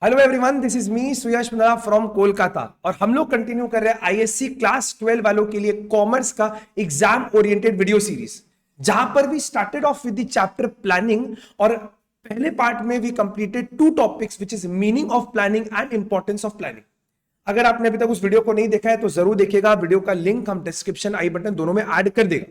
Hello everyone, this is me Suyash Mandla from Kolkata और हम लोग कंटिन्यू कर रहे हैं आईएससी क्लास 12 वालों के लिए कॉमर्स का एग्जाम ओरिएंटेड वीडियो सीरीज, जहां पर we started off with the chapter planning और पहले पार्ट में we completed two topics which is meaning of planning and importance of planning. अगर आपने अभी तक उस वीडियो को नहीं देखा है तो जरूर देखिएगा। वीडियो का लिंक हम डिस्क्रिप्शन आई बटन दोनों में ऐड कर देगा।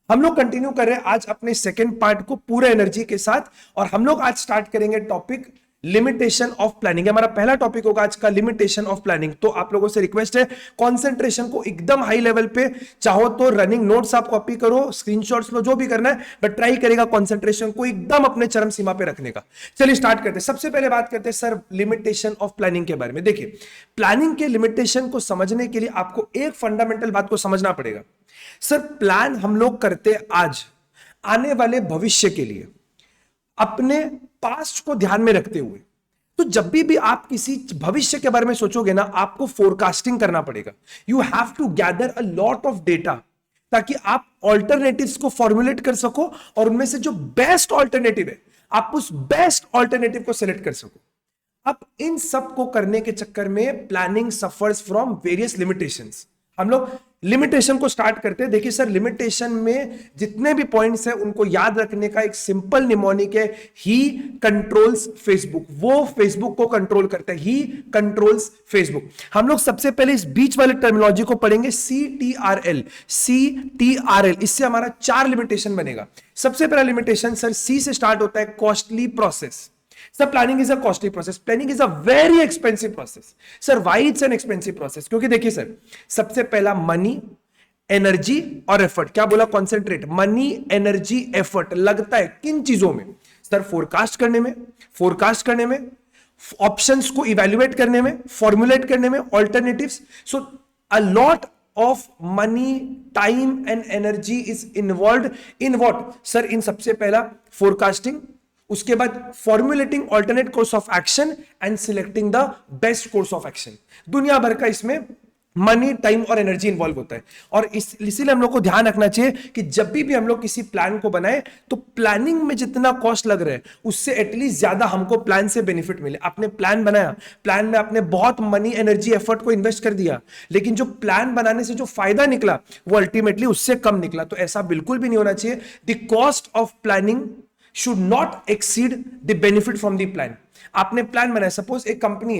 हम लोग कंटिन्यू कर रहे हैं आज अपने सेकेंड पार्ट को पूरे एनर्जी के साथ और हम लोग आज स्टार्ट करेंगे टॉपिक लिमिटेशन ऑफ प्लानिंग। हमारा पहला टॉपिक होगा आज का लिमिटेशन ऑफ प्लानिंग। तो आप लोगों से रिक्वेस्ट है कंसंट्रेशन को एकदम हाई लेवल पे, चाहो तो रनिंग नोट्स आप कॉपी करो, स्क्रीनशॉट्स लो, जो भी करना है, बट ट्राई करेगा कंसंट्रेशन को एकदम अपने चरम सीमा पे रखने का। चलिए स्टार्ट करते हैं। सबसे पहले बात करते हैं सर लिमिटेशन ऑफ प्लानिंग के बारे में। देखिए, प्लानिंग के लिमिटेशन को समझने के लिए आपको एक फंडामेंटल बात को समझना पड़ेगा। सर प्लान हम लोग करते आज आने वाले भविष्य के लिए, अपने पास्ट को ध्यान में रखते हुए। तो जब भी आप किसी भविष्य के बारे में सोचोगे ना, आपको फोरकास्टिंग करना पड़ेगा। You have to gather a lot of data ताकि आप ऑल्टरनेटिव्स को फॉर्मुलेट कर सको और उनमें से जो बेस्ट ऑल्टरनेटिव है आप उस बेस्ट ऑल्टरनेटिव को सिलेक्ट कर सको। अब इन सब को करने के चक्कर में planning suffers from various limitations. हम लोग लिमिटेशन को स्टार्ट करते हैं। देखिए सर, लिमिटेशन में जितने भी पॉइंट्स हैं उनको याद रखने का एक सिंपल निमोनिक है, ही कंट्रोल्स फेसबुक। वो फेसबुक को कंट्रोल करता है, ही कंट्रोल्स फेसबुक। हम लोग सबसे पहले इस बीच वाले टर्मिनोलॉजी को पढ़ेंगे, CTRL। CTRL, इससे हमारा 4 लिमिटेशन बनेगा। सबसे पहला लिमिटेशन सर सी से स्टार्ट होता है, costly process. Sir, planning is a costly process. Planning is a very expensive process. Sir, why it's an expensive process? क्योंकि देखिए सर, सबसे पहला मनी, एनर्जी और एफर्ट। क्या बोला? कॉन्सेंट्रेट। मनी, एनर्जी, एफर्ट लगता है किन चीजों में? सर फोरकास्ट करने में, ऑप्शंस को इवेल्युएट करने में, फॉर्मुलेट करने में, alternatives. So a lot of money, time and energy is involve in what? Sir इन सबसे पहला फोरकास्टिंग, उसके बाद formulating alternate course of action and selecting the best course of action. दुनिया भर का इसमें मनी, टाइम और एनर्जी इंवॉल्व होता है। और इसीलिए हम लोग को ध्यान रखना चाहिए कि जब भी हम लोग किसी प्लान को बनाए तो प्लानिंग में जितना कॉस्ट लग रहा है उससे एटलीस्ट ज्यादा हमको प्लान से बेनिफिट मिले। आपने प्लान बनाया, प्लान में आपने बहुत मनी, एनर्जी, एफर्ट को इन्वेस्ट कर दिया, लेकिन जो प्लान बनाने से जो फायदा निकला वो अल्टीमेटली उससे कम निकला। तो ऐसा बिल्कुल भी नहीं होना चाहिए। The cost of planning should not exceed the benefit from the plan। आपने प्लान बनाया, सपोज एक कंपनी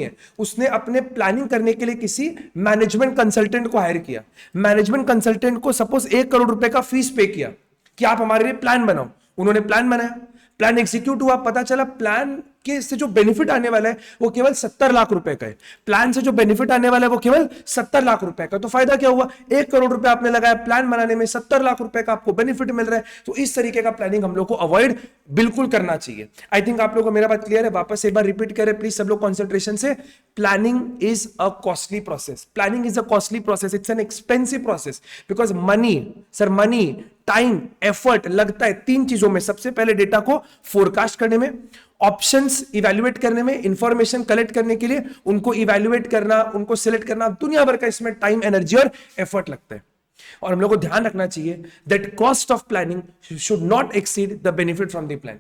है, उसने अपने प्लानिंग करने के लिए किसी मैनेजमेंट कंसल्टेंट को हायर किया। मैनेजमेंट कंसल्टेंट को सपोज 1 करोड़ रुपए का फीस पे किया कि आप हमारे लिए प्लान बनाओ। उन्होंने प्लान बनाया, प्लान एग्जीक्यूट हुआ, पता चला प्लान के से जो बेनिफिट आने वाला है वो केवल 70 लाख रुपए का है। प्लान से जो बेनिफिट आने वाला है वो केवल 70 लाख रुपए का। तो फायदा क्या हुआ? 1 करोड़ रुपए आपने लगाया प्लान बनाने में, 70 लाख रुपए का आपको बेनिफिट मिल रहा है। तो इस तरीके का प्लानिंग हम लोग को अवॉइड बिल्कुल करना चाहिए। आई थिंक आप लोगों को मेरा बात क्लियर है। वापस एक बार रिपीट करें प्लीज सब लोग कॉन्सेंट्रेशन से। Planning is a costly process. Planning is a costly process. It's an expensive process because money, time, effort लगता है 3 चीजों में। सबसे पहले डेटा को फोरकास्ट करने में, ऑप्शंस इवैल्यूएट करने में, इंफॉर्मेशन कलेक्ट करने के लिए उनको इवैल्यूएट करना, उनको सिलेक्ट करना, दुनिया भर का इसमें टाइम, एनर्जी और एफर्ट लगता है। और हम लोग को ध्यान रखना चाहिए that cost of planning should not exceed the benefit from the plan.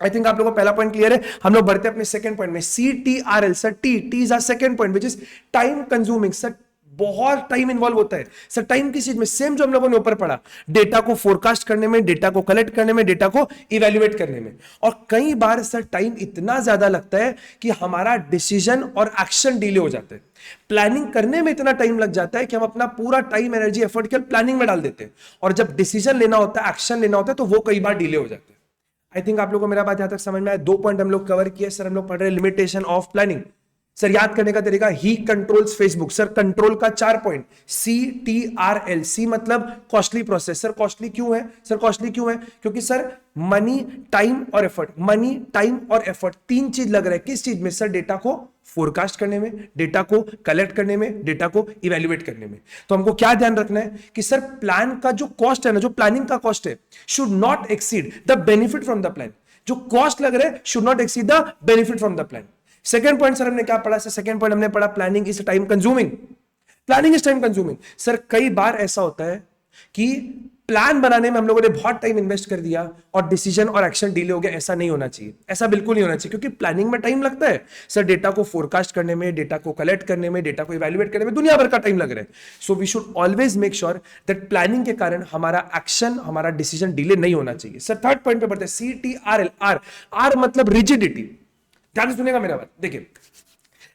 I think आप लोगों को पहला पॉइंट क्लियर है। हम लोग बढ़ते हैं अपने सेकंड पॉइंट में, CTRL। Sir T is a second point which is time consuming. Sir बहुत टाइम इंवॉल्व होता है। सर टाइम किस चीज में? सेम जो हम लोगों ने ऊपर पढ़ा, डेटा को फोरकास्ट करने में, डेटा को कलेक्ट करने में, डेटा को इवैल्यूएट करने में। और कई बार सर टाइम इतना ज्यादा लगता है कि हमारा डिसीजन और एक्शन डिले हो जाता है। प्लानिंग करने में इतना टाइम लग जाता है कि हम अपना पूरा टाइम, एनर्जी, एफर्ट केवल प्लानिंग में डाल देते हैं और जब डिसीजन लेना होता है, एक्शन लेना होता है, तो वो कई बार डिले हो जाता है। आई थिंक आप लोगों को मेरा बात यहां तक समझ में आया। 2 पॉइंट हम लोग कवर किए। सर हम लोग पढ़ रहे हैं लिमिटेशन ऑफ प्लानिंग। सर याद करने का तरीका, ही कंट्रोल्स फेसबुक। सर कंट्रोल का 4 पॉइंट, CTRL। सी मतलब कॉस्टली प्रोसेस। सर कॉस्टली क्यों है? सर कॉस्टली क्यों है? क्योंकि सर मनी, टाइम और एफर्ट, मनी, टाइम और एफर्ट 3 चीज लग रहा है। किस चीज में? सर डेटा को फोरकास्ट करने में, डेटा को कलेक्ट करने में, डेटा को इवैल्यूएट करने में। तो हमको क्या ध्यान रखना है कि सर प्लान का जो कॉस्ट है ना, जो प्लानिंग का कॉस्ट है, should not exceed the benefit from the plan. जो कॉस्ट लग रहा है should not exceed the benefit from the plan. Second point sir हमने क्या पढ़ा? सर सेकंड पॉइंट हमने पढ़ा planning is time consuming. Sir कई बार ऐसा होता है कि प्लान बनाने में हम लोगों ने बहुत टाइम इन्वेस्ट कर दिया और डिसीजन और एक्शन डिले हो गया, ऐसा नहीं होना चाहिए, ऐसा बिल्कुल नहीं होना चाहिए, क्योंकि प्लानिंग में टाइम लगता है सर, डेटा को फोरकास्ट करने में, डेटा को कलेक्ट करने में, डेटा को इवैल्यूएट करने में दुनिया भर का टाइम लग रहा है। So we should always make sure that planning के कारण हमारा एक्शन, हमारा डिसीजन डिले नहीं होना चाहिए। सर थर्ड पॉइंट पे बढ़ते हैं, CTRL। आर मतलब रिजिडिटी। ध्यान से सुनेगा मेरा बात, देखिए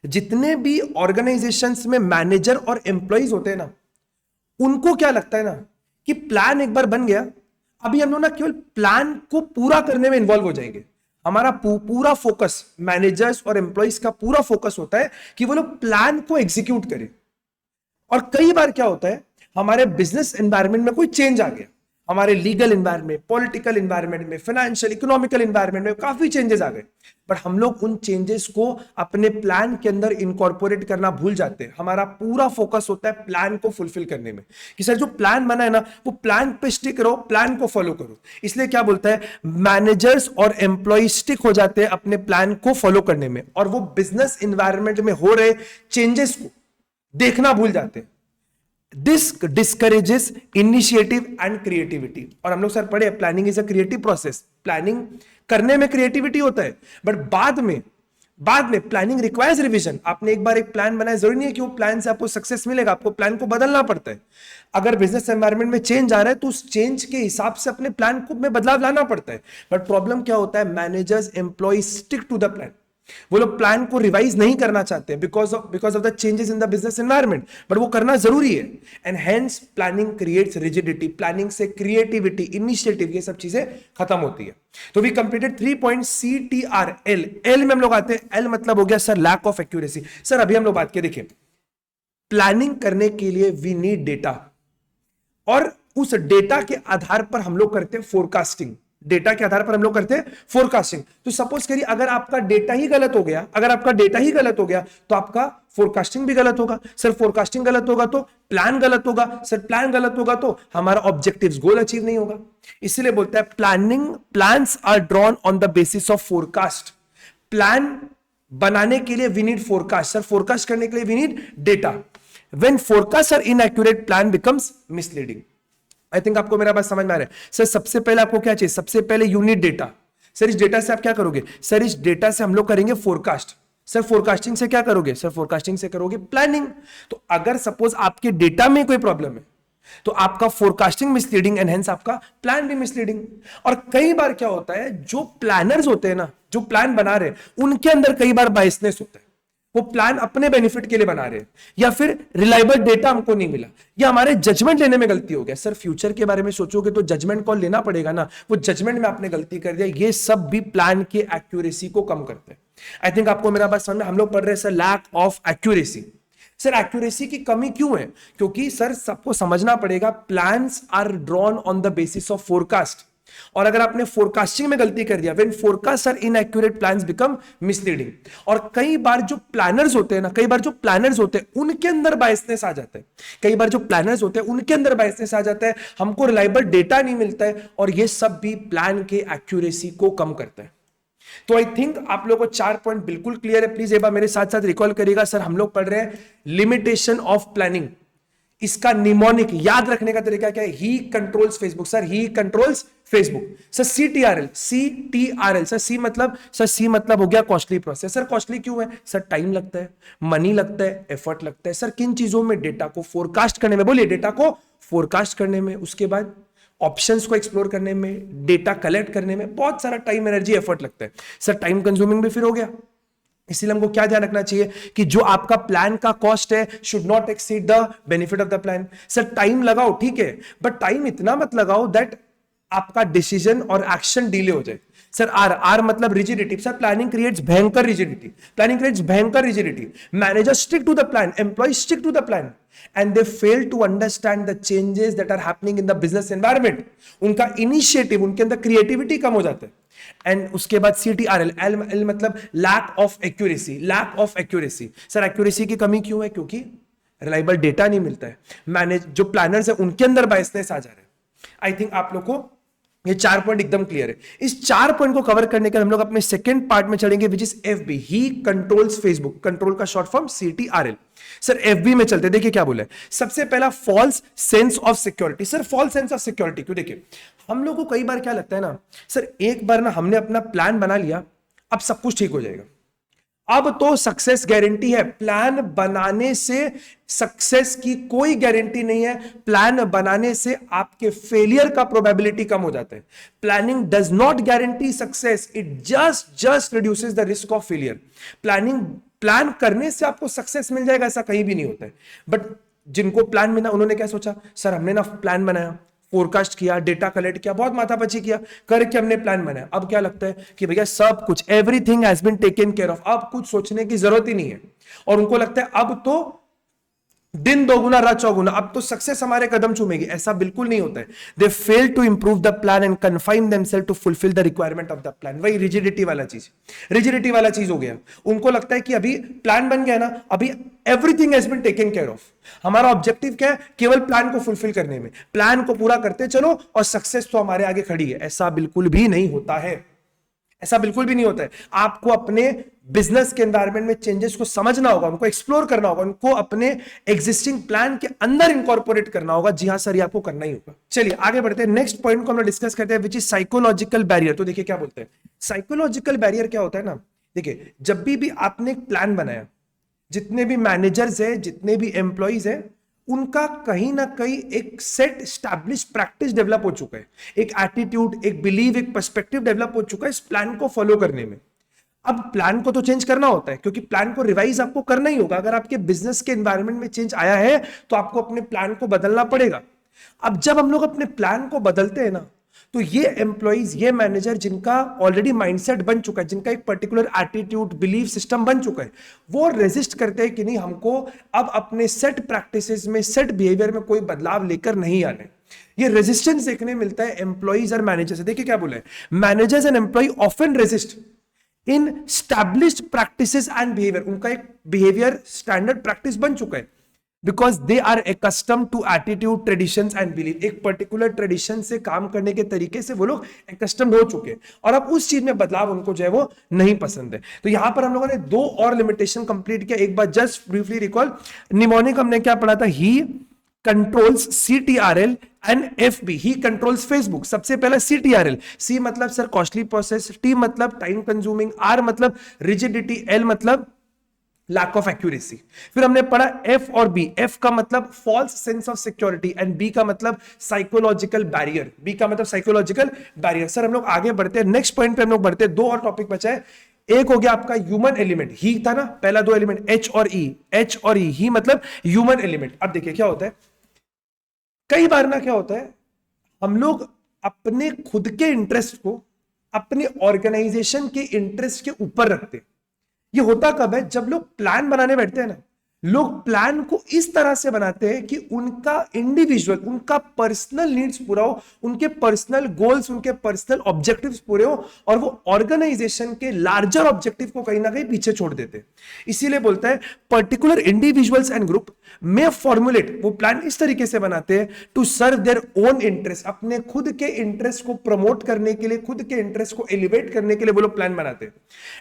जितने भी ऑर्गेनाइजेशंस में मैनेजर और एम्प्लॉइज होते हैं ना, उनको क्या लगता है ना कि प्लान एक बार बन गया, अभी हम लोग ना केवल प्लान को पूरा करने में इन्वॉल्व हो जाएंगे। हमारा पूरा फोकस, मैनेजर्स और एम्प्लॉइज का पूरा फोकस होता है कि वो लोग प्लान को एग्जीक्यूट करें। और कई बार क्या होता है, हमारे बिजनेस एनवायरनमेंट में कोई चेंज आ गया, हमारे लीगल एनवायरनमेंट, पॉलिटिकल एनवायरनमेंट में, फाइनेंशियल इकोनॉमिकल एनवायरनमेंट में काफी चेंजेस आ गए, बट हम लोग उन चेंजेस को अपने प्लान के अंदर इनकॉर्पोरेट करना भूल जाते हैं। हमारा पूरा फोकस होता है प्लान को फुलफिल करने में, कि सर जो प्लान बना है ना, वो प्लान पे स्टिक रहो, प्लान को फॉलो करो। इसलिए क्या बोलता है, मैनेजर्स और एम्प्लॉय स्टिक हो जाते हैं अपने प्लान को फॉलो करने में, और वो बिजनेस एनवायरनमेंट में हो रहे चेंजेस को देखना भूल जाते हैं। This discourages initiative and creativity. और हम लोग सर पढ़े, planning is a creative process, planning करने में क्रिएटिविटी होता है, बट बाद में प्लानिंग रिक्वायर्स रिवीजन। आपने एक बार एक प्लान बनाया, जरूरी नहीं है कि वो प्लान से आपको सक्सेस मिलेगा, आपको प्लान को बदलना पड़ता है। अगर बिजनेस एनवायरनमेंट में चेंज आ रहा है तो उस चेंज के हिसाब से अपने प्लान को में बदलाव लाना पड़ता है। बट प्रॉब्लम क्या होता है, managers employ stick to the plan, वो लोग प्लान को रिवाइज नहीं करना चाहते because of the changes in the business environment, but वो करना जरूरी है। And hence planning creates rigidity. Planning से क्रिएटिविटी, इनिशिएटिव, ये सब चीजें खत्म होती है। तो we completed 3 point CTRL। L में हम लोग आते हैं, एल मतलब हो गया sir lack of accuracy. Sir अभी हम लोग बात किए, देखिए प्लानिंग करने के लिए वी नीड डेटा, और उस डेटा के आधार पर हम लोग करते हैं फोरकास्टिंग। डेटा के आधार पर हम लोग करते हैं फोरकास्टिंग। तो सपोज करिए अगर आपका डेटा ही गलत हो गया, तो आपका फोरकास्टिंग भी गलत होगा। सर फोरकास्टिंग गलत होगा तो प्लान गलत होगा, सर प्लान गलत होगा तो हमारा ऑब्जेक्टिव्स, गोल अचीव नहीं होगा। इसलिए बोलता है plans are drawn on the basis of forecast. Plan बनाने के लिए we need forecast. Sir forecast करने के लिए we need data. When forecast are inaccurate, plan becomes misleading. I think आपको मेरा बात समझ में आ रहा है। सर सबसे पहले आपको क्या चाहिए, सबसे पहले यूनिट डेटा। सर इस डेटा से आप क्या करोगे, सर इस डेटा से हम लोग करेंगे फोरकास्ट। सर फोरकास्टिंग से क्या करोगे, सर फोरकास्टिंग से करोगे प्लानिंग। तो अगर सपोज आपके डेटा में कोई प्रॉब्लम है तो आपका फोरकास्टिंग मिसलीडिंग एंड हेंस आपका प्लान भी मिसलीडिंग। और कई बार क्या होता है, जो प्लानर्स होते हैं ना, जो प्लान बना रहे हैं, उनके अंदर कई बार बायसनेस होता है। वो प्लान अपने बेनिफिट के लिए बना रहे हैं, या फिर रिलायबल डेटा हमको नहीं मिला, या हमारे जजमेंट लेने में गलती हो गया। सर फ्यूचर के बारे में सोचोगे तो जजमेंट कॉल लेना पड़ेगा ना, वो जजमेंट में आपने गलती कर दिया। ये सब भी प्लान की एक्यूरेसी को कम करते हैं। आई थिंक आपको मेरा बात समझ में, हम लोग पढ़ रहे हैं sir lack of accuracy. Sir accuracy की कमी क्यों है, क्योंकि सर सबको समझना पड़ेगा plans are drawn on the basis of forecast. और अगर आपने फोरकास्टिंग में गलती कर दिया, when forecast are inaccurate, plans become misleading. और कई बार जो प्लानर्स होते हैं ना, उनके अंदर बायसनेस आ जाता है। हमको रिलायबल डेटा नहीं मिलता है, और ये सब भी प्लान के एक्यूरेसी को कम करता है। तो आई थिंक आप लोगों को 4 पॉइंट बिल्कुल क्लियर है। प्लीज एक बार मेरे साथ साथ रिकॉल करिएगा। सर हम लोग पढ़ रहे हैं लिमिटेशन ऑफ प्लानिंग। इसका निमोनिक याद रखने का तरीका क्या है, he controls Facebook. Sir he controls Facebook. Sir CTRL। Sir C मतलब हो गया कॉस्टली प्रोसेस। सर कॉस्टली क्यों है, सर टाइम लगता है, मनी लगता है, एफर्ट लगता है। सर किन चीजों में, डेटा को फोरकास्ट करने में, बोलिए डेटा को फोरकास्ट करने में, उसके बाद ऑप्शंस को एक्सप्लोर करने में, डेटा कलेक्ट करने में बहुत सारा टाइम, एनर्जी, एफर्ट लगता है। सर टाइम कंज्यूमिंग भी फिर हो गया। इसलिए हमको क्या ध्यान रखना चाहिए कि जो आपका प्लान का कॉस्ट है should not exceed the benefit of the plan. Sir time लगाओ ठीक है, बट टाइम इतना मत लगाओ दैट आपका डिसीजन और एक्शन डिले हो जाए। सर आर मतलब रिजिडिटी। सर प्लानिंग क्रिएट्स भयंकर rigidity. Manager stick to the plan, employ stick to the plan, and they fail to understand the changes that are happening in the business environment. उनका initiative, उनके अंदर creativity कम हो जाता है। And उसके बाद CTRL, L मतलब lack of accuracy. Sir accuracy की कमी क्यों है, क्योंकि रिलायबल डेटा नहीं मिलता है। जो प्लानर्स है उनके अंदर बायसनेस आ जा रहा है। आई थिंक आप लोग को ये 4 पॉइंट एकदम क्लियर है। इस 4 पॉइंट को कवर करने के हम लोग अपने सेकंड पार्ट में चलेंगे, which is FB, he controls Facebook. Control का short form CTRL। Sir FB में चलते, देखिए क्या बोला है। सबसे पहला false sense of security. Sir false sense of security क्यों? देखिए हम लोग को कई बार क्या लगता है ना, सर एक बार ना हमने अपना प्लान बना लिया, अब सब कुछ ठीक हो जाएगा, अब तो सक्सेस गारंटी है। प्लान बनाने से सक्सेस की कोई गारंटी नहीं है। प्लान बनाने से आपके फेलियर का प्रोबेबिलिटी कम हो जाता है। Planning does not guarantee success, it just reduces the risk of failure. Plan करने से आपको सक्सेस मिल जाएगा ऐसा कहीं भी नहीं होता है। बट जिनको प्लान मिला उन्होंने क्या सोचा, सर हमने ना प्लान बनाया, फोरकास्ट किया, डेटा कलेक्ट किया, बहुत माथापच्ची किया करके हमने प्लान बनाया। अब क्या लगता है कि भैया सब कुछ, everything has been taken care of, अब कुछ सोचने की जरूरत ही नहीं है। और उनको लगता है अब तो दिन दोगुना रात चौगुना, अब तो सक्सेस हमारे कदम चूमेगी। ऐसा बिल्कुल नहीं होता है। They fail to improve the plan and confine themselves to fulfil the requirement of the plan. वही रिजिडिटी वाला चीज हो गया। उनको लगता है कि अभी प्लान बन गया ना, अभी everything has been taken care of. हमारा ऑब्जेक्टिव क्या है? केवल प्लान को फुलफिल करने में, प्लान को पूरा करते चलो और सक्सेस तो हमारे आगे खड़ी है। ऐसा बिल्कुल भी नहीं होता है। ऐसा बिल्कुल भी नहीं होता है। आपको अपने बिजनेस के एनवायरनमेंट में चेंजेस को समझना होगा, उनको एक्सप्लोर करना होगा, उनको अपने एग्जिस्टिंग प्लान के अंदर इंकॉर्पोरेट करना होगा। जी हां सर, ये आपको करना ही होगा। चलिए आगे बढ़ते हैं। नेक्स्ट पॉइंट को हम लोग डिस्कस करते हैं, विच इज साइकोलॉजिकल बैरियर। तो देखिए क्या बोलते हैं, साइकोलॉजिकल बैरियर क्या होता है ना, देखिए जब भी आपने एक प्लान बनाया, जितने भी मैनेजर्स है, जितने भी एम्प्लॉइज है, उनका कहीं ना कहीं एक सेट स्टैब्लिश प्रैक्टिस डेवलप हो चुका है, एक एटीट्यूड, एक बिलीव, एक पर्सपेक्टिव डेवलप हो चुका है इस प्लान को फॉलो करने में। अब प्लान को तो चेंज करना होता है, क्योंकि प्लान को रिवाइज आपको करना ही होगा। अगर आपके बिजनेस के एनवायरनमेंट में चेंज आया है तो आपको अपने प्लान को बदलना पड़ेगा। अब जब हम लोग अपने प्लान को बदलते हैं ना, तो ये एम्प्लॉइज, ये मैनेजर जिनका ऑलरेडी माइंडसेट बन चुका है, जिनका एक पर्टिकुलर एटीट्यूड, बिलीफ सिस्टम बन चुका है, वो रेजिस्ट करते हैं कि नहीं, हमको अब अपने सेट प्रैक्टिसेस में, सेट बिहेवियर में कोई बदलाव लेकर नहीं आने। ये रेजिस्टेंस देखने मिलता है एम्प्लॉइज और मैनेजर से। देखिए क्या बोले, managers and employ often resist established practices and behaviour. उनका एक बिहेवियर स्टैंडर्ड प्रैक्टिस बन चुका है, because they are accustom to attitude, traditions and belief. एक पर्टिकुलर ट्रेडिशन से काम करने के तरीके से वो लोग एक्कस्टम्ड हो चुके हैं, और अब उस चीज में बदलाव उनको जो है वो नहीं पसंद है। तो यहां पर हम लोगों ने 2 और लिमिटेशन कंप्लीट किया। एक बार जस्ट ब्रीफली रिकॉल, निमोनिक हमने क्या पढ़ा था, ही कंट्रोल्स CTRL एंड FB, ही कंट्रोल्स फेसबुक। सबसे पहला CTRL, C मतलब सर कॉस्टली प्रोसेस, T मतलब टाइम कंज्यूमिंग, R मतलब रिजिडिटी, L मतलब लैक ऑफ एक्यूरेसी। फिर हमने पढ़ा F और B। F का मतलब false sense of security and B का मतलब साइकोलॉजिकल बैरियर। B का मतलब साइकोलॉजिकल बैरियर। सर हम लोग आगे बढ़ते हैं, नेक्स्ट पॉइंट पे हम लोग बढ़ते हैं। 2 और टॉपिक बचा है। एक हो गया आपका ह्यूमन एलिमेंट, ही था ना पहला 2 एलिमेंट, H और E, ही मतलब ह्यूमन एलिमेंट। अब देखिए क्या होता है, कई बार ना क्या होता है, हम लोग अपने खुद के इंटरेस्ट को अपने ऑर्गेनाइजेशन के इंटरेस्ट के ऊपर रखते हैं। ये होता कब है, जब लोग प्लान बनाने बैठते हैं ना, लोग प्लान को इस तरह से बनाते हैं कि उनका इंडिविजुअल, उनका पर्सनल नीड्स पूरा हो, उनके पर्सनल गोल्स, उनके पर्सनल ऑब्जेक्टिव्स पूरे हो, और वो ऑर्गेनाइजेशन के लार्जर ऑब्जेक्टिव को कहीं ना कहीं पीछे छोड़ देते हैं। इसीलिए बोलता है पर्टिकुलर इंडिविजुअल्स एंड ग्रुप में फॉर्मुलेट, वो प्लान इस तरीके से बनाते हैं to serve their own interest, अपने खुद के इंटरेस्ट को प्रमोट करने के लिए, खुद के इंटरेस्ट को एलिवेट करने के लिए वो लोग प्लान बनाते हैं।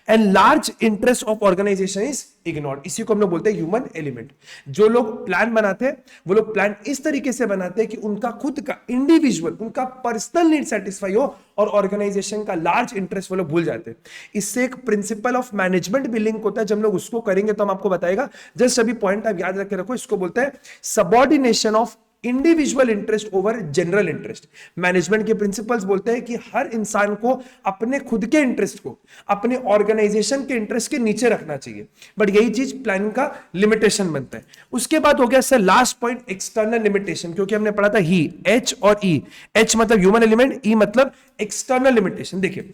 And large interest of organisation is ignored. इसी को हम लोग बोलते हैं ह्यूमन एलिमेंट। जो लोग प्लान बनाते हैं वो लोग प्लान इस तरीके से बनाते हैं कि उनका खुद का इंडिविजुअल, उनका पर्सनल नीड सेटिस्फाई हो, और ऑर्गेनाइजेशन का लार्ज इंटरेस्ट वो लोग भूल जाते हैं। इससे एक प्रिंसिपल ऑफ मैनेजमेंट भी लिंक होता है। जब हम लोग उसको करेंगे तो हम आपको बताएगा। जस्ट अभी पॉइंट आप याद रख के रखो, इसको बोलते हैं subordination of individual interest over general interest. Management के प्रिंसिपल्स बोलते हैं कि हर इंसान को अपने खुद के इंटरेस्ट को अपने ऑर्गेनाइजेशन के इंटरेस्ट के नीचे रखना चाहिए, बट यही चीज प्लान का लिमिटेशन बनता है। उसके बाद हो गया sir last point, external limitation, क्योंकि हमने पढ़ा था ही, H और E। H मतलब ह्यूमन एलिमेंट, E मतलब एक्सटर्नल लिमिटेशन। देखिए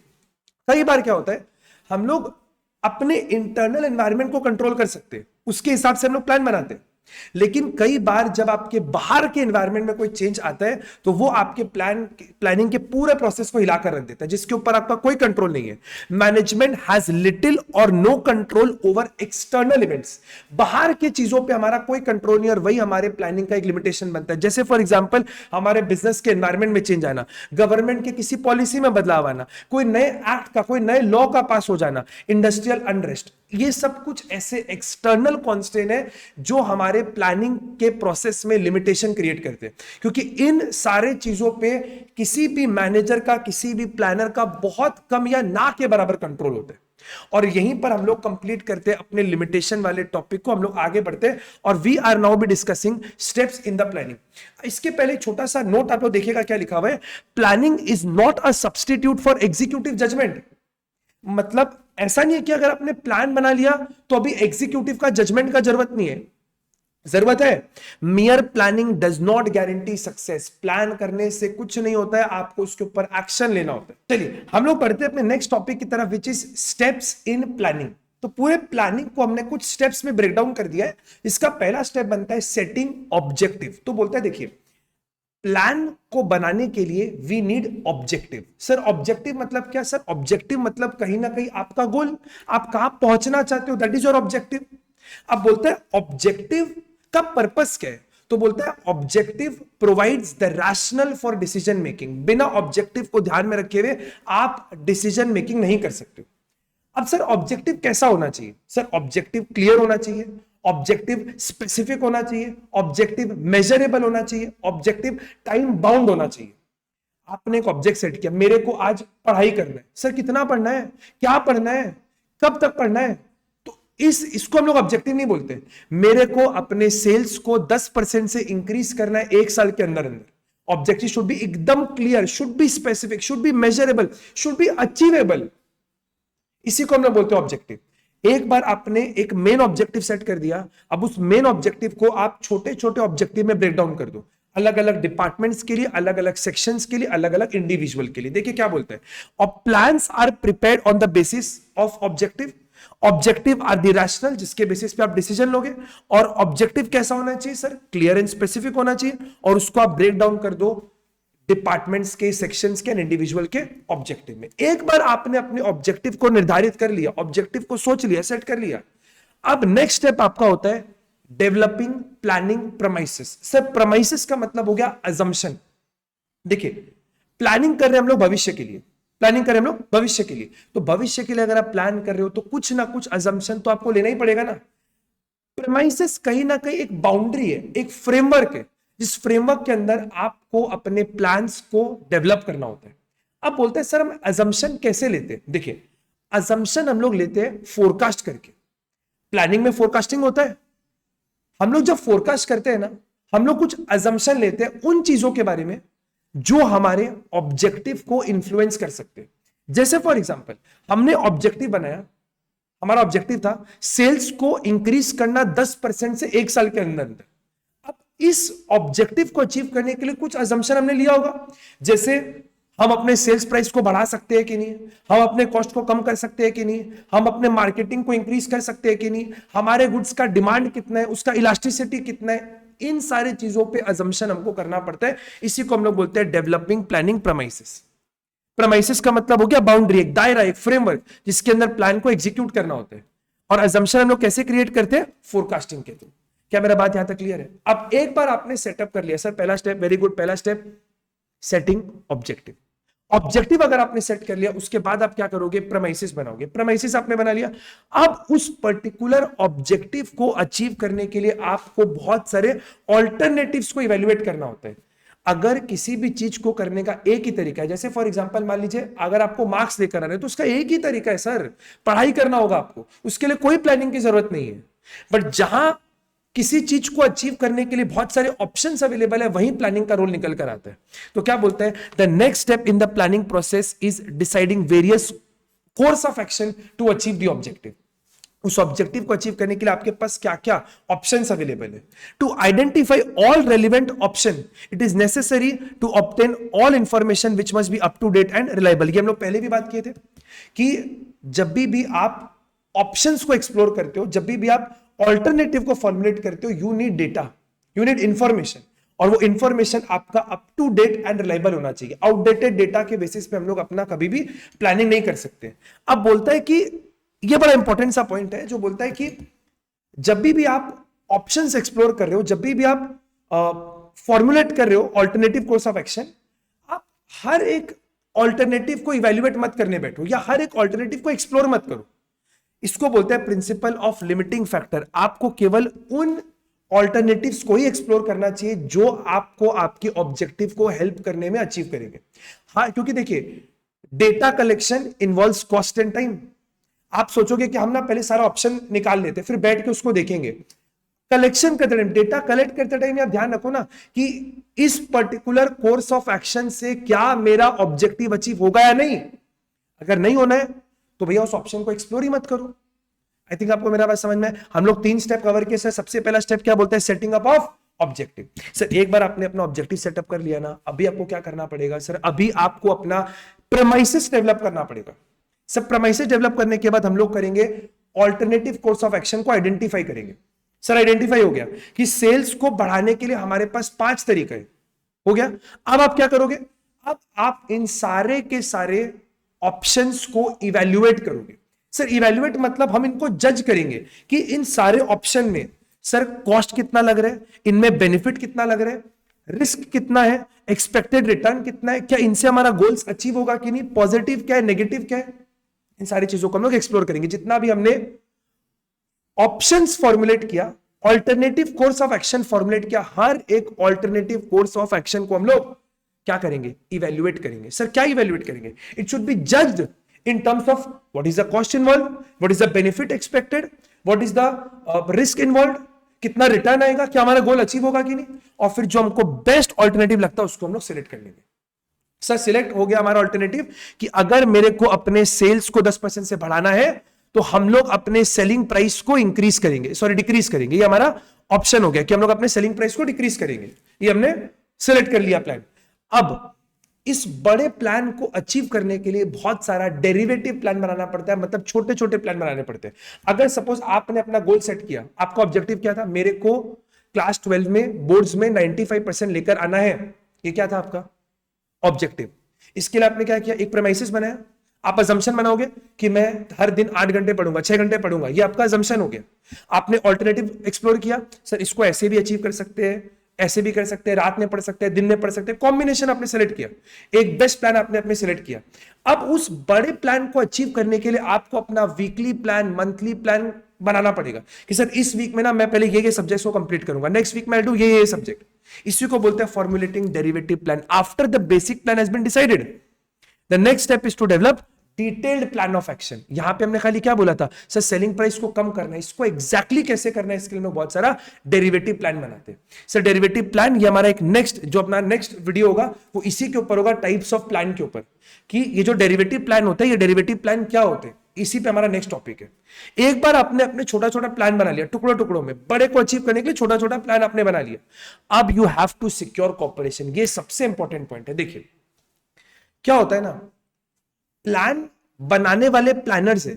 कई बार क्या होता है, हम लोग अपने इंटरनल एनवायरनमेंट को कंट्रोल कर सकते हैं, उसके हिसाब से हम लोग प्लान बनाते हैं। लेकिन कई बार जब आपके बाहर के एनवायरनमेंट में कोई चेंज आता है तो वो आपके प्लानिंग के पूरे प्रोसेस को हिलाकर रख देता है, जिसके ऊपर आपका कोई कंट्रोल नहीं है। Management has little or no control over external events. बाहर की चीजों पे हमारा कोई कंट्रोल नहीं, और वही हमारे प्लानिंग का एक लिमिटेशन बनता है। जैसे फॉर एग्जांपल हमारे बिजनेस के एनवायरनमेंट में चेंज आना, गवर्नमेंट के किसी पॉलिसी में बदलाव आना, कोई नए एक्ट का, कोई नए लॉ का पास हो जाना, इंडस्ट्रियल अनरेस्ट, ये सब कुछ ऐसे एक्सटर्नल कॉन्स्टेंट है जो हमारे प्लानिंग के प्रोसेस में लिमिटेशन क्रिएट करते हैं। क्योंकि इन सारे चीजों पे किसी भी मैनेजर का, किसी भी प्लानर का बहुत कम या ना के बराबर कंट्रोल होता है। और यहीं पर हम लोग कंप्लीट करते हैं अपने लिमिटेशन वाले टॉपिक को, हम लोग आगे बढ़ते हैं और we are now be discussing steps in the planning. इसके पहले छोटा सा नोट आप लोग देखिएगा क्या लिखा हुआ है, planning is not a substitute for executive judgement. मतलब ऐसा नहीं है कि अगर आपने प्लान बना लिया तो अभी एग्जीक्यूटिव का जजमेंट का जरूरत नहीं है, जरूरत है। मियर planning does not guarantee success. Plan करने से कुछ नहीं होता है, आपको उसके ऊपर एक्शन लेना होता है। चलिए हम लोग बढ़ते हैं अपने नेक्स्ट टॉपिक की तरफ, which is steps in planning. तो पूरे प्लानिंग को हमने कुछ स्टेप्स में ब्रेक डाउन कर दिया है। इसका पहला स्टेप बनता है सेटिंग ऑब्जेक्टिव। तो बोलता है देखिए, प्लान को बनाने के लिए we need objective. Sir objective मतलब क्या? सर ऑब्जेक्टिव मतलब कहीं ना कहीं आपका गोल, आप कहां पहुंचना चाहते हो, दैट इज योर ऑब्जेक्टिव। अब बोलते हैं ऑब्जेक्टिव का पर्पस क्या है? तो बोलता है objective provides the rational for decision making. बिना ऑब्जेक्टिव को ध्यान में रखे हुए आप डिसीजन मेकिंग नहीं कर सकते। अब सर ऑब्जेक्टिव कैसा होना चाहिए? सर ऑब्जेक्टिव क्लियर होना चाहिए, ऑब्जेक्टिव स्पेसिफिक होना चाहिए, ऑब्जेक्टिव मेजरेबल होना चाहिए, ऑब्जेक्टिव टाइम बाउंड होना चाहिए। आपने एक ऑब्जेक्ट सेट किया, मेरे को आज पढ़ाई करना है। सर कितना पढ़ना है, क्या पढ़ना है, कब तक पढ़ना है? तो इसको हम लोग ऑब्जेक्टिव नहीं बोलते। मेरे को अपने सेल्स को 10% से इंक्रीज करना है 1 साल के अंदर अंदर। ऑब्जेक्टिव शुड बी एकदम clear, should be specific, should be measurable, should be achievable. इसी को हम लोग बोलते हैं ऑब्जेक्टिव। एक बार आपने एक मेन ऑब्जेक्टिव सेट कर दिया, अब उस मेन ऑब्जेक्टिव को आप छोटे छोटे ऑब्जेक्टिव में ब्रेक डाउन कर दो, अलग अलग डिपार्टमेंट्स के लिए, अलग अलग सेक्शंस के लिए, अलग अलग इंडिविजुअल के लिए। देखिए क्या बोलते हैं, और plans are prepared on the basis of objective. Objective are the rational, जिसके बेसिस पे आप डिसीजन लोगे। और ऑब्जेक्टिव कैसा होना चाहिए सर? क्लियर एंड स्पेसिफिक होना चाहिए, और उसको आप ब्रेक डाउन कर दो डिपार्टमेंट्स के, सेक्शंस के, इंडिविजुअल के ऑब्जेक्टिव में। एक बार आपने अपने ऑब्जेक्टिव को निर्धारित कर लिया, ऑब्जेक्टिव को सोच लिया, सेट कर लिया, अब नेक्स्ट स्टेप आपका होता है developing planning premises. Sir premises का मतलब हो गया अजम्पशन। देखिए प्लानिंग कर रहे हैं हम लोग भविष्य के लिए, प्लानिंग कर रहे हैं हम लोग भविष्य के लिए, तो भविष्य के लिए अगर आप प्लान कर रहे हो तो कुछ ना कुछ अजम्पशन तो आपको लेना ही पड़ेगा ना। प्रेमाइसेस कहीं ना कहीं एक बाउंड्री है, एक फ्रेमवर्क है, जिस फ्रेमवर्क के अंदर आपको अपने प्लान्स को डेवलप करना होता है। अब बोलते हैं सर हम अजम्पशन कैसे लेते हैं? देखिए अजम्पशन हम लोग लेते हैं फोरकास्ट करके। प्लानिंग में फोरकास्टिंग होता है। हम लोग जब फोरकास्ट करते हैं ना, हम लोग कुछ अजम्पशन लेते हैं उन चीजों के बारे में जो हमारे ऑब्जेक्टिव को इन्फ्लुएंस कर सकते हैं। जैसे फॉर एग्जांपल हमने ऑब्जेक्टिव बनाया, हमारा ऑब्जेक्टिव था सेल्स को इंक्रीज करना 10% से 1 साल के अंदर अंदर। अब इस ऑब्जेक्टिव को अचीव करने के लिए कुछ अजम्पशन हमने लिया होगा, जैसे हम अपने सेल्स प्राइस को बढ़ा सकते हैं कि नहीं, हम अपने कॉस्ट को कम कर सकते हैं कि नहीं, हम अपने मार्केटिंग को इंक्रीज कर सकते हैं कि नहीं, हमारे गुड्स का डिमांड कितना है, उसका इलास्टिसिटी कितना है। इन सारी चीजों पे अजम्पशन हमको करना पड़ता है। इसी को हम लोग बोलते हैं डेवलपिंग प्लानिंग प्रमाइसेस। प्रमाइसेस का मतलब हो गया बाउंड्री, एक दायरा, एक फ्रेमवर्क, जिसके अंदर प्लान को एग्जीक्यूट करना होता है। और अजम्पशन हम लोग कैसे क्रिएट करते हैं? फोरकास्टिंग के थ्रू। क्या मेरा बात यहां तक क्लियर है? अब एक बार आपने सेटअप कर लिया, सर पहला स्टेप, वेरी गुड, पहला स्टेप सेटिंग ऑब्जेक्टिव। ऑब्जेक्टिव अगर आपने सेट कर लिया, उसके बाद आप क्या करोगे? प्रमाइसेस बनाओगे। प्रमाइसेस आपने बना लिया, अब उस पर्टिकुलर ऑब्जेक्टिव को अचीव करने के लिए आपको बहुत सारे ऑल्टरनेटिव्स को इवेल्युएट करना होता है। अगर किसी भी चीज को करने का एक ही तरीका है, जैसे फॉर एग्जांपल मान लीजिए अगर आपको मार्क्स लेकर आ रहे हैं तो उसका एक ही तरीका है सर, पढ़ाई करना होगा आपको, उसके लिए कोई प्लानिंग की जरूरत नहीं है। बट जहां किसी चीज को अचीव करने के लिए बहुत सारे ऑप्शंस अवेलेबल है, वहीं प्लानिंग का रोल निकल कर आता है। तो क्या बोलते हैं? The next step in the planning process is deciding various course of action to achieve the objective. उस ऑब्जेक्टिव को अचीव करने के लिए आपके पास क्या क्या ऑप्शंस अवेलेबल है। To identify all relevant option it is necessary to obtain all information which must be up to date and reliable. ये हम लोग पहले भी बात किए थे कि जब भी आप ऑप्शंस को एक्सप्लोर करते हो, जब भी आप ऑल्टरनेटिव को फॉर्मुलेट करते हो you need data, you need information, और वो इंफॉर्मेशन आपका up to date and reliable होना चाहिए। आउटडेटेड डेटा के बेसिस पे हम लोग अपना कभी भी प्लानिंग नहीं कर सकते। अब बोलता है कि ये बड़ा इंपॉर्टेंट सा पॉइंट है जो बोलता है कि जब भी आप ऑप्शंस एक्सप्लोर कर रहे हो, जब भी आप फॉर्मुलेट कर रहे हो ऑल्टरनेटिव कोर्स ऑफ एक्शन, आप हर एक ऑल्टरनेटिव को इवेल्युएट मत करने बैठो या हर एक ऑल्टरनेटिव को एक्सप्लोर मत करो। इसको बोलते हैं प्रिंसिपल ऑफ लिमिटिंग फैक्टर। आपको केवल उन ऑल्टरनेटिव्स को ही एक्सप्लोर करना चाहिए जो आपको आपके ऑब्जेक्टिव को हेल्प करने में अचीव करेंगे। हाँ, क्योंकि देखिए data collection involves cost and time. आप सोचोगे कि हम ना पहले सारा ऑप्शन निकाल लेते फिर बैठ के उसको देखेंगे। कलेक्शन करते टाइम, डेटा कलेक्ट करते टाइम आप ध्यान रखो ना कि इस पर्टिकुलर कोर्स ऑफ एक्शन से क्या मेरा ऑब्जेक्टिव अचीव होगा या नहीं। अगर नहीं होना है तो भैया उस ऑप्शन को एक्सप्लोर ही मत करो। आई थिंक आपको मेरा बात समझ में। हम लोग 3 स्टेप कवर किए सर। सबसे पहला स्टेप क्या बोलते हैं? Setting up of objective. Sir एक बार आपने अपना ऑब्जेक्टिव सेटअप कर लिया ना, अभी आपको क्या करना पड़ेगा? सर अभी आपको अपना प्रेमाइसेस डेवलप करना पड़ेगा। सर प्रेमाइसेस डेवलप करने के बाद हम लोग करेंगे ऑल्टरनेटिव कोर्स ऑफ एक्शन को आइडेंटिफाई करेंगे। सर आइडेंटिफाई हो गया कि सेल्स को बढ़ाने के लिए हमारे पास 5 तरीके हैं, हो गया। अब आप क्या करोगे? अब आप इन सारे के सारे ऑप्शंस को इवैल्यूएट करोगे। सर इवैल्यूएट मतलब हम इनको जज करेंगे कि इन सारे ऑप्शन में सर कॉस्ट कितना लग रहा है, इनमें बेनिफिट कितना लग रहा है, रिस्क कितना है, एक्सपेक्टेड रिटर्न कितना है, क्या इनसे हमारा गोल्स अचीव होगा कि नहीं, पॉजिटिव क्या है, नेगेटिव क्या है। इन सारी चीजों को हम लोग एक्सप्लोर करेंगे। जितना भी हमने ऑप्शंस फॉर्मुलेट किया, alternative course of action formulate किया, हर एक ऑल्टरनेटिव कोर्स ऑफ एक्शन को हम लोग क्या करेंगे? इवैल्यूएट करेंगे। सर क्या इवैल्यूएट करेंगे? It should be judged in terms of what is the cost involved, what is the benefit expected, what is the risk involved, कितना रिटर्न आएगा, क्या हमारा गोल अचीव होगा कि नहीं, और फिर जो हमको बेस्ट ऑल्टरनेटिव लगता है उसको हम लोग सिलेक्ट कर लेंगे। सर सिलेक्ट हो गया हमारा ऑल्टरनेटिव कि अगर मेरे को अपने सेल्स को 10% से बढ़ाना है तो हम लोग अपने सेलिंग प्राइस को इंक्रीज करेंगे, सॉरी डिक्रीज करेंगे। ये हमारा ऑप्शन हो गया कि हम लोग अपने सेलिंग प्राइस को डिक्रीज करेंगे। ये हमने सिलेक्ट कर लिया प्लान। अब इस बड़े प्लान को अचीव करने के लिए बहुत सारा डेरिवेटिव प्लान बनाना पड़ता है, मतलब छोटे छोटे प्लान बनाने पड़ते हैं। अगर सपोज आपने अपना गोल सेट किया, आपका ऑब्जेक्टिव क्या था? मेरे को क्लास 12 में बोर्ड्स में 95% लेकर आना है। ये क्या था आपका ऑब्जेक्टिव? इसके लिए आपने क्या किया? एक प्रेमाइसिस बनाया। आप अजम्पशन बनाओगे कि मैं हर दिन 8 घंटे पढ़ूंगा, 6 घंटे पढ़ूंगा, ये आपका अजम्पशन हो गया। आपने ऑल्टरनेटिव एक्सप्लोर किया, सर इसको ऐसे भी अचीव कर सकते हैं, ऐसे भी कर सकते हैं, रात में पढ़ सकते हैं, दिन में पढ़ सकते हैं, कॉम्बिनेशन आपने सेलेक्ट किया, एक बेस्ट प्लान आपने अपने सेलेक्ट किया। अब उस बड़े प्लान को अचीव करने के लिए आपको अपना वीकली प्लान, मंथली प्लान बनाना पड़ेगा कि सर इस वीक में ना मैं पहले ये सब्जेक्ट्स को कंप्लीट करूंगा, नेक्स्ट वीक मैं डू ये सब्जेक्ट। इसी को बोलते हैं formulating derivative plan. After the basic plan has been decided, the next step is to develop detailed plan of action. यहां पे हमने खाली क्या बोला था? सर सेलिंग प्राइस को कम करना है, इसको एग्जैक्टली कैसे करना है, इसके लिए बहुत सारा डेरिवेटिव प्लान बनाते हैं। सर डेरिवेटिव प्लान ये हमारा एक नेक्स्ट, जो अपना नेक्स्ट वीडियो होगा वो इसी के ऊपर होगा, टाइप्स ऑफ प्लान के ऊपर, कि ये जो डेरिवेटिव प्लान होता है, ये डेरिवेटिव प्लान क्या होते हैं, इसी पे हमारा नेक्स्ट टॉपिक है। एक बार आपने अपने छोटा छोटा प्लान बना लिया, टुकड़ों टुकड़ों में, बड़े को अचीव करने के लिए छोटा छोटा प्लान आपने बना लिया। अब you have to secure corporation. ये सबसे इंपॉर्टेंट पॉइंट है। देखिए क्या होता है ना, प्लान बनाने वाले प्लानर्स हैं,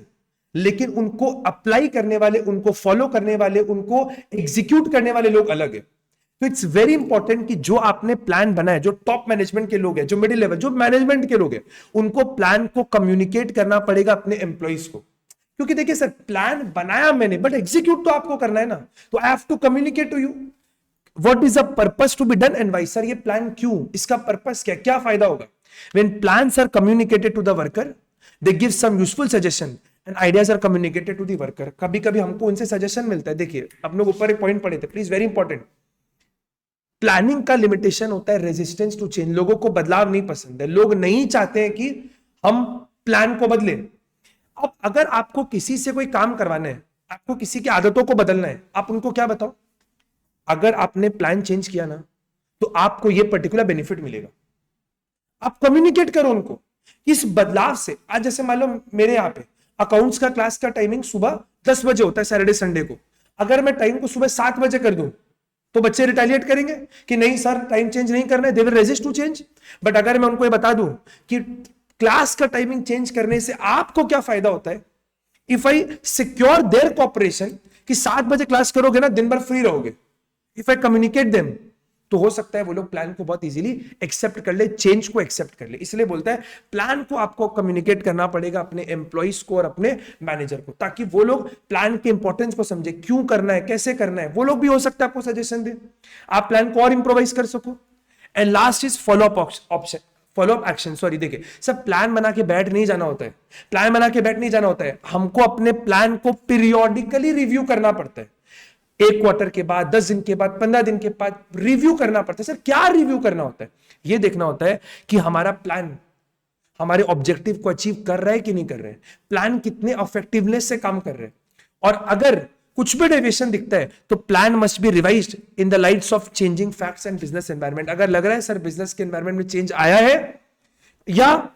लेकिन उनको अप्लाई करने वाले, उनको फॉलो करने वाले, उनको एग्जीक्यूट करने वाले लोग अलग है। तो इट्स वेरी इंपॉर्टेंट कि जो आपने प्लान बनाया, जो टॉप मैनेजमेंट के लोग हैं, जो मिडिल लेवल, जो मैनेजमेंट के लोग हैं, उनको प्लान को कम्युनिकेट करना पड़ेगा अपने एम्प्लॉइज को। क्योंकि देखिए सर प्लान बनाया मैंने, बट एग्जीक्यूट तो आपको करना है ना, तो I have to communicate to you what is the purpose to be done and why. Sir ये प्लान क्यों, इसका पर्पस क्या, क्या फायदा होगा। When plans are communicated to the worker, they give some useful suggestion and ideas are communicated to the worker। कभी कभी हमको उनसे सजेशन मिलता है। देखिए हम लोग ऊपर एक पॉइंट पढ़े थे, प्लीज, वेरी इंपॉर्टेंट। प्लानिंग का लिमिटेशन होता है रेजिस्टेंस टू चेंज। लोगों को बदलाव नहीं पसंद है, लोग नहीं चाहते हैं कि हम प्लान को बदले। अब अगर आपको किसी से कोई काम करवाना है, आपको किसी की आदतों को बदलना है, आप उनको क्या बताओ? अगर आपने प्लान चेंज किया ना तो आपको यह पर्टिकुलर बेनिफिट मिलेगा। आप कम्युनिकेट करो उनको इस बदलाव से। आज जैसे मान लो मेरे यहाँ पे अकाउंट्स का क्लास का टाइमिंग सुबह 10 बजे होता है सैटरडे संडे को। अगर मैं टाइम को सुबह 7 बजे कर दूं तो बच्चे रिटेलिएट करेंगे कि नहीं सर टाइम चेंज नहीं करना है, they will resist to change. But अगर मैं उनको ये बता दूं कि क्लास का टाइमिंग चेंज करने से आपको क्या फायदा होता है, if I secure their cooperation, कि 7 बजे क्लास करोगे ना, दिन भर फ्री रहोगे, इफ आई कम्युनिकेट देम, तो हो सकता है वो लोग प्लान को बहुत इजीली एक्सेप्ट कर ले, चेंज को एक्सेप्ट कर ले। इसलिए बोलता है प्लान को आपको कम्युनिकेट करना पड़ेगा अपने एम्प्लॉइज को और अपने मैनेजर को, ताकि वो लोग प्लान के इंपॉर्टेंस को समझे, क्यों करना है, कैसे करना है। वो लोग भी हो सकता है आपको सजेशन दे, आप प्लान को और इंप्रोवाइज कर सको। And last is follow up option, follow up action. Sorry, देखिए सब प्लान बना के बैठ नहीं जाना होता है, प्लान बना के बैठ नहीं जाना होता है, हमको अपने प्लान को पीरियोडिकली रिव्यू करना पड़ता है। 1 क्वार्टर के बाद, 10 दिन के बाद, 15 दिन के बाद रिव्यू करना पड़ता है। सर क्या रिव्यू करना होता है? यह देखना होता है कि हमारा प्लान हमारे ऑब्जेक्टिव को अचीव कर रहा है कि नहीं कर रहे हैं, प्लान कितने इफेक्टिवनेस से काम कर रहे हैं। और अगर कुछ भी डेविएशन दिखता है तो plan must be revised in the lights off changing facts and business environment. अगर लग रहा है सर बिजनेस के एनवायरनमेंट में चेंज आया है, या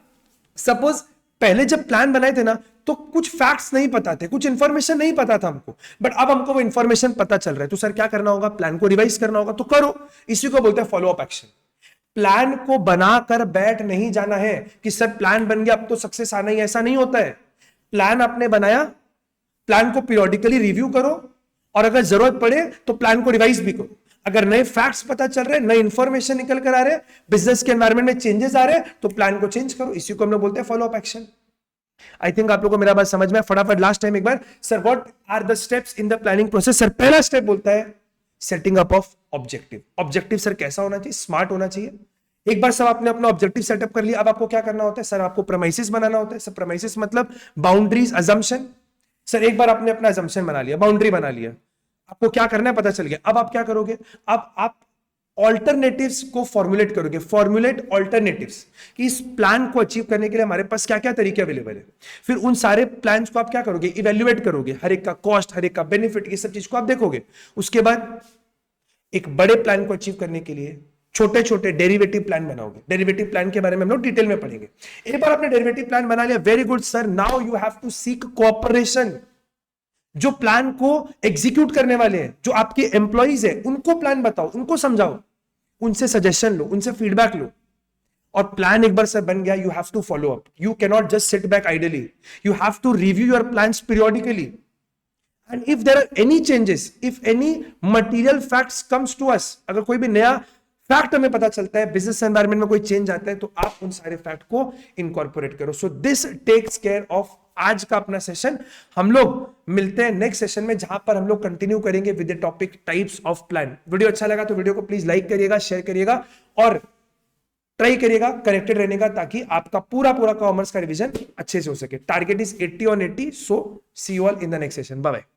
सपोज पहले जब प्लान बनाए थे ना तो कुछ फैक्ट्स नहीं पता थे, कुछ इंफॉर्मेशन नहीं पता था हमको, बट अब हमको वो इंफॉर्मेशन पता चल रहा है, तो सर क्या करना होगा? प्लान को रिवाइज करना होगा, तो करो। इसी को बोलते हैं फॉलो अप एक्शन। प्लान को बनाकर बैठ नहीं जाना है कि सर प्लान बन गया अब तो सक्सेस आना ही, ऐसा नहीं होता है। प्लान आपने बनाया, प्लान को पीरियोडिकली रिव्यू करो, और अगर जरूरत पड़े तो प्लान को रिवाइज भी करो। अगर नए फैक्ट्स पता चल रहे हैं, नई इंफॉर्मेशन निकल कर आ रहे हैं, बिजनेस के एनवायरनमेंट में चेंजेस आ रहे हैं, तो प्लान को चेंज करो। इसी को हम लोग बोलते हैं follow up action. I think आप लोगों को मेरा बात समझ में। फटाफट लास्ट टाइम एक बार, sir what are the steps in the planning process? Sir पहला स्टेप बोलता है setting up of objective. Objective sir कैसा होना चाहिए? स्मार्ट होना चाहिए। एक बार सब आपने अपना ऑब्जेक्टिव सेटअप कर लिया, अब आपको क्या करना होता है? सर आपको प्रेमाइसिस बनाना होता है। सर प्रेमाइसिस मतलब बाउंड्रीज, अजम्पशन। सर एक बार आपने अपना अजम्पशन बना लिया, बाउंड्री बना लिया, आपको क्या करना है पता चल गया। अब आप क्या करोगे? अब आप ऑल्टरनेटिव्स को फॉर्मुलेट करोगे, फॉर्मुलेट ऑल्टरनेटिव्स, कि इस प्लान को अचीव करने के लिए हमारे पास क्या क्या तरीके अवेलेबल है। फिर उन सारे प्लान्स को आप क्या करोगे? इवेल्युएट करोगे, हर एक का कॉस्ट, हर एक का बेनिफिट, ये सब चीज को आप देखोगे। उसके बाद एक बड़े प्लान को अचीव करने के लिए छोटे छोटे डेरिवेटिव प्लान बनाओगे। डेरिवेटिव प्लान के बारे में हम लोग डिटेल में पढ़ेंगे। एक बार आपने डेरिवेटिव प्लान बना लिया, very good sir, now you have to seek cooperation. जो प्लान को एग्जीक्यूट करने वाले हैं, जो आपके एम्प्लॉइज हैं, उनको प्लान बताओ, उनको समझाओ, उनसे सजेशन लो, उनसे फीडबैक लो। और प्लान एक बार से बन गया, you have to follow up. You can not just sit back idly, you have to review your plans periodically. And if there are any changes, if any material facts comes to us, अगर कोई भी नया fact हमें पता चलता है, business environment में कोई चेंज आता है, तो आप उन सारे फैक्ट को इनकॉर्पोरेट करो। So this takes care of आज का अपना सेशन। हम लोग मिलते हैं नेक्स्ट सेशन में, जहां पर हम लोग कंटिन्यू करेंगे with the topic types of plan. Video अच्छा लगा तो वीडियो को प्लीज लाइक करिएगा, शेयर करिएगा, और ट्राई करिएगा कनेक्टेड रहने का, ताकि आपका पूरा पूरा कॉमर्स का रिवीजन अच्छे से हो सके। Target is 80 on 80। So see you all in the next session. Bye bye.